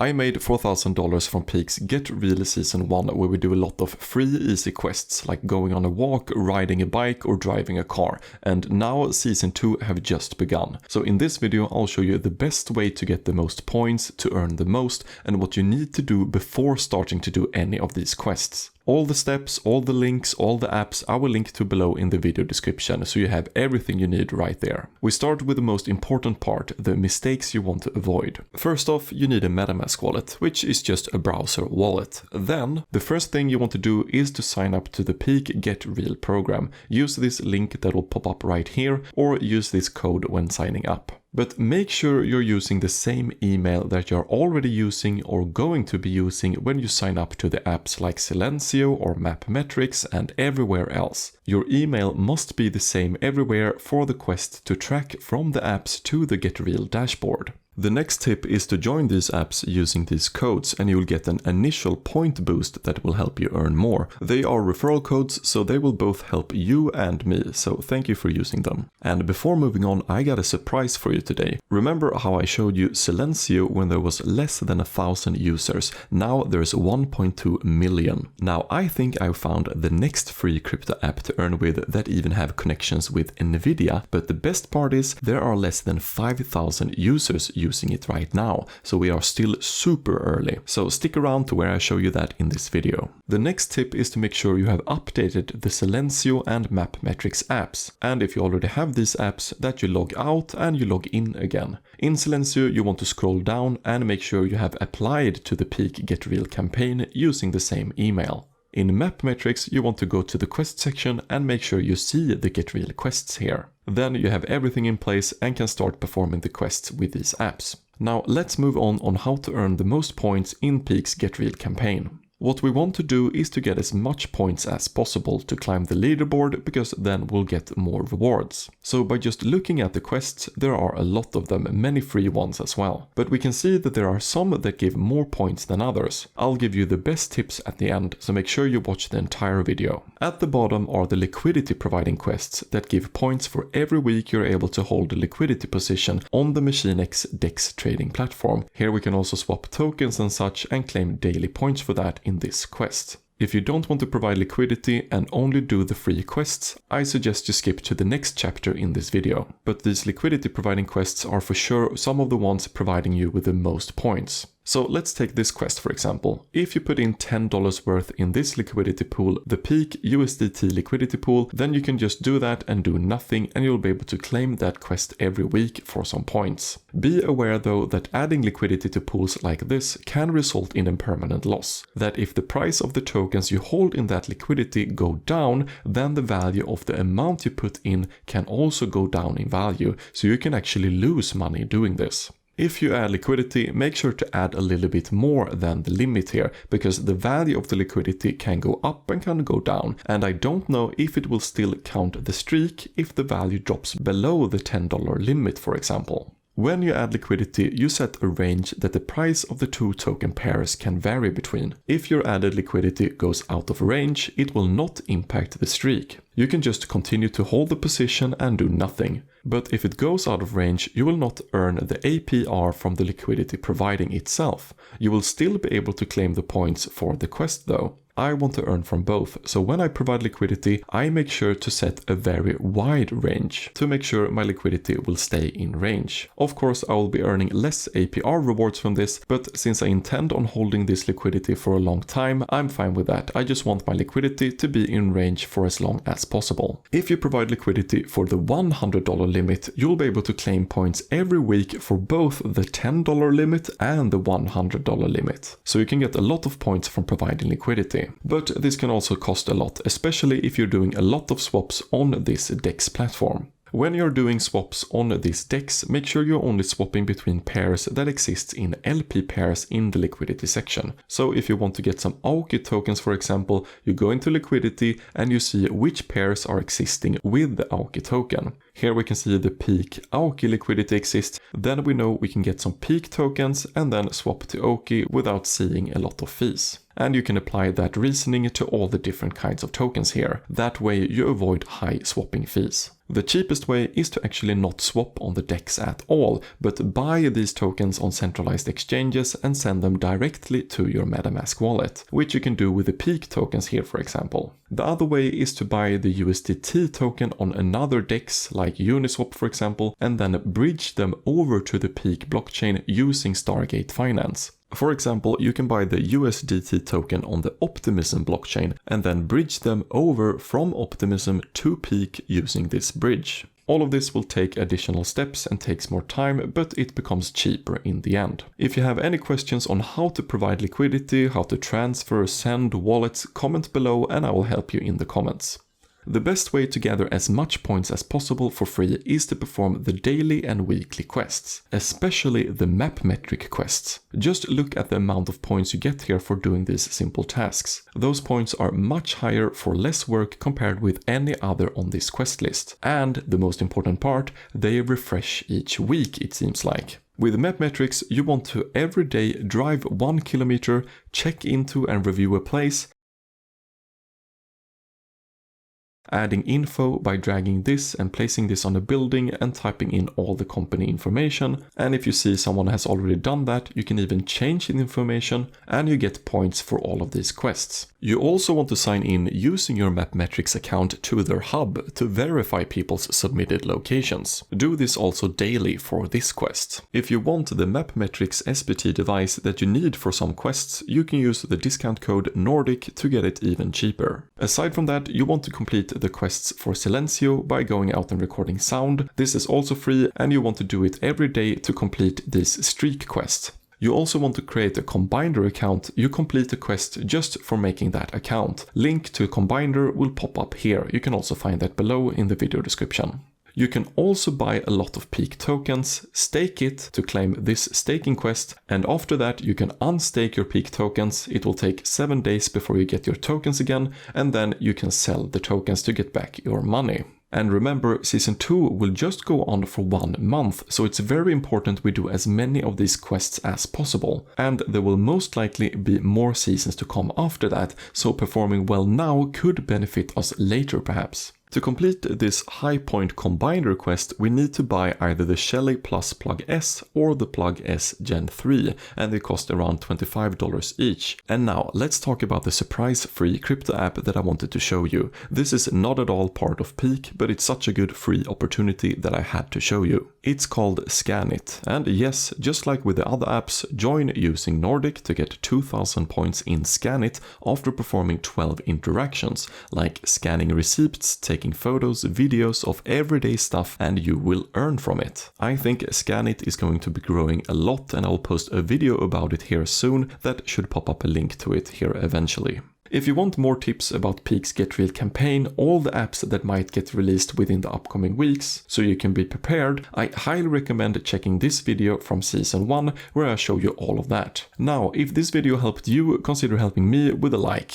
I made $4,000 from Peaq's Get Real Season 1 where we do a lot of free easy quests like going on a walk, riding a bike or driving a car, and now Season 2 have just begun. So in this video I'll show you the best way to get the most points to earn the most and what you need to do before starting to do any of these quests. All the steps, all the links, all the apps I will link to below in the video description, so you have everything you need right there. We start with the most important part, the mistakes you want to avoid. First off, you need a MetaMask wallet, which is just a browser wallet. Then, the first thing you want to do is to sign up to the Peaq Get Real program. Use this link that will pop up right here, or use this code when signing up. But make sure you're using the same email that you're already using or going to be using when you sign up to the apps like Silencio or Mapmetrics and everywhere else. Your email must be the same everywhere for the quest to track from the apps to the Get Real dashboard. The next tip is to join these apps using these codes and you will get an initial point boost that will help you earn more. They are referral codes, so they will both help you and me, so thank you for using them. And before moving on, I got a surprise for you today. Remember how I showed you Silencio when there was less than 1,000 users? Now there's 1.2 million. Now I think I found the next free crypto app to earn with that even have connections with Nvidia, but the best part is there are less than 5,000 users using it right now, so we are still super early. So stick around to where I show you that in this video. The next tip is to make sure you have updated the Silencio and Mapmetrics apps, and if you already have these apps, that you log out and you log in again. In Silencio you want to scroll down and make sure you have applied to the Peaq Get Real campaign using the same email. In Mapmetrics you want to go to the quest section and make sure you see the Get Real quests here. Then you have everything in place and can start performing the quests with these apps. Now let's move on how to earn the most points in Peaq's Get Real campaign. What we want to do is to get as much points as possible to climb the leaderboard, because then we'll get more rewards. So by just looking at the quests, there are a lot of them, many free ones as well. But we can see that there are some that give more points than others. I'll give you the best tips at the end, so make sure you watch the entire video. At the bottom are the liquidity providing quests that give points for every week you're able to hold a liquidity position on the MachineX DEX trading platform. Here we can also swap tokens and such and claim daily points for that in this quest. If you don't want to provide liquidity and only do the free quests, I suggest you skip to the next chapter in this video. But these liquidity providing quests are for sure some of the ones providing you with the most points. So let's take this quest for example. If you put in $10 worth in this liquidity pool, the Peaq USDT liquidity pool, then you can just do that and do nothing and you'll be able to claim that quest every week for some points. Be aware though that adding liquidity to pools like this can result in a permanent loss. That if the price of the tokens you hold in that liquidity go down, then the value of the amount you put in can also go down in value, so you can actually lose money doing this. If you add liquidity, make sure to add a little bit more than the limit here, because the value of the liquidity can go up and can go down, and I don't know if it will still count the streak if the value drops below the $10 limit, for example. When you add liquidity, you set a range that the price of the two token pairs can vary between. If your added liquidity goes out of range, it will not impact the streak. You can just continue to hold the position and do nothing. But if it goes out of range, you will not earn the APR from the liquidity providing itself. You will still be able to claim the points for the quest though. I want to earn from both, so when I provide liquidity, I make sure to set a very wide range to make sure my liquidity will stay in range. Of course, I will be earning less APR rewards from this, but since I intend on holding this liquidity for a long time, I'm fine with that. I just want my liquidity to be in range for as long as possible. If you provide liquidity for the $100 limit, you'll be able to claim points every week for both the $10 limit and the $100 limit. So you can get a lot of points from providing liquidity. But this can also cost a lot, especially if you're doing a lot of swaps on this DEX platform. When you're doing swaps on this DEX, make sure you're only swapping between pairs that exist in LP pairs in the liquidity section. So if you want to get some AUKI tokens, for example, you go into liquidity and you see which pairs are existing with the AUKI token. Here we can see the Peaq Aoki liquidity exists. Then we know we can get some Peaq tokens and then swap to Aoki without seeing a lot of fees. And you can apply that reasoning to all the different kinds of tokens here. That way you avoid high swapping fees. The cheapest way is to actually not swap on the DEX at all, but buy these tokens on centralized exchanges and send them directly to your MetaMask wallet, which you can do with the Peaq tokens here, for example. The other way is to buy the USDT token on another DEX, like Uniswap for example, and then bridge them over to the Peaq blockchain using Stargate Finance. For example, you can buy the USDT token on the Optimism blockchain and then bridge them over from Optimism to Peaq using this bridge. All of this will take additional steps and takes more time, but it becomes cheaper in the end. If you have any questions on how to provide liquidity, how to transfer, send wallets, comment below and I will help you in the comments. The best way to gather as much points as possible for free is to perform the daily and weekly quests, especially the Mapmetrics quests. Just look at the amount of points you get here for doing these simple tasks. Those points are much higher for less work compared with any other on this quest list. And the most important part, they refresh each week, it seems like. With Mapmetrics, you want to every day drive 1 kilometer, check into and review a place, adding info by dragging this and placing this on a building and typing in all the company information. And if you see someone has already done that, you can even change the information and you get points for all of these quests. You also want to sign in using your Mapmetrics account to their hub to verify people's submitted locations. Do this also daily for this quest. If you want the Mapmetrics SBT device that you need for some quests, you can use the discount code Nordic to get it even cheaper. Aside from that, you want to complete the quests for Silencio by going out and recording sound. This is also free and you want to do it every day to complete this streak quest. You also want to create a Combinder account. You complete the quest just for making that account. Link to Combinder will pop up here. You can also find that below in the video description. You can also buy a lot of Peaq tokens, stake it to claim this staking quest, and after that you can unstake your Peaq tokens. It will take 7 days before you get your tokens again, and then you can sell the tokens to get back your money. And remember, Season 2 will just go on for 1 month, so it's very important we do as many of these quests as possible. And there will most likely be more seasons to come after that, so performing well now could benefit us later perhaps. To complete this high point Combinder quest, we need to buy either the Shelly Plus Plug S or the Plug S Gen 3, and they cost around $25 each. And now let's talk about the surprise free crypto app that I wanted to show you. This is not at all part of Peaq, but it's such a good free opportunity that I had to show you. It's called Scannit, and yes, just like with the other apps, join using Nordic to get 2000 points in Scannit after performing 12 interactions, like scanning receipts, taking photos, videos of everyday stuff, and you will earn from it. I think Scannit is going to be growing a lot and I'll post a video about it here soon that should pop up a link to it here eventually. If you want more tips about Peaq's Get Real campaign, all the apps that might get released within the upcoming weeks, so you can be prepared, I highly recommend checking this video from Season 1 where I show you all of that. Now, if this video helped you, consider helping me with a like.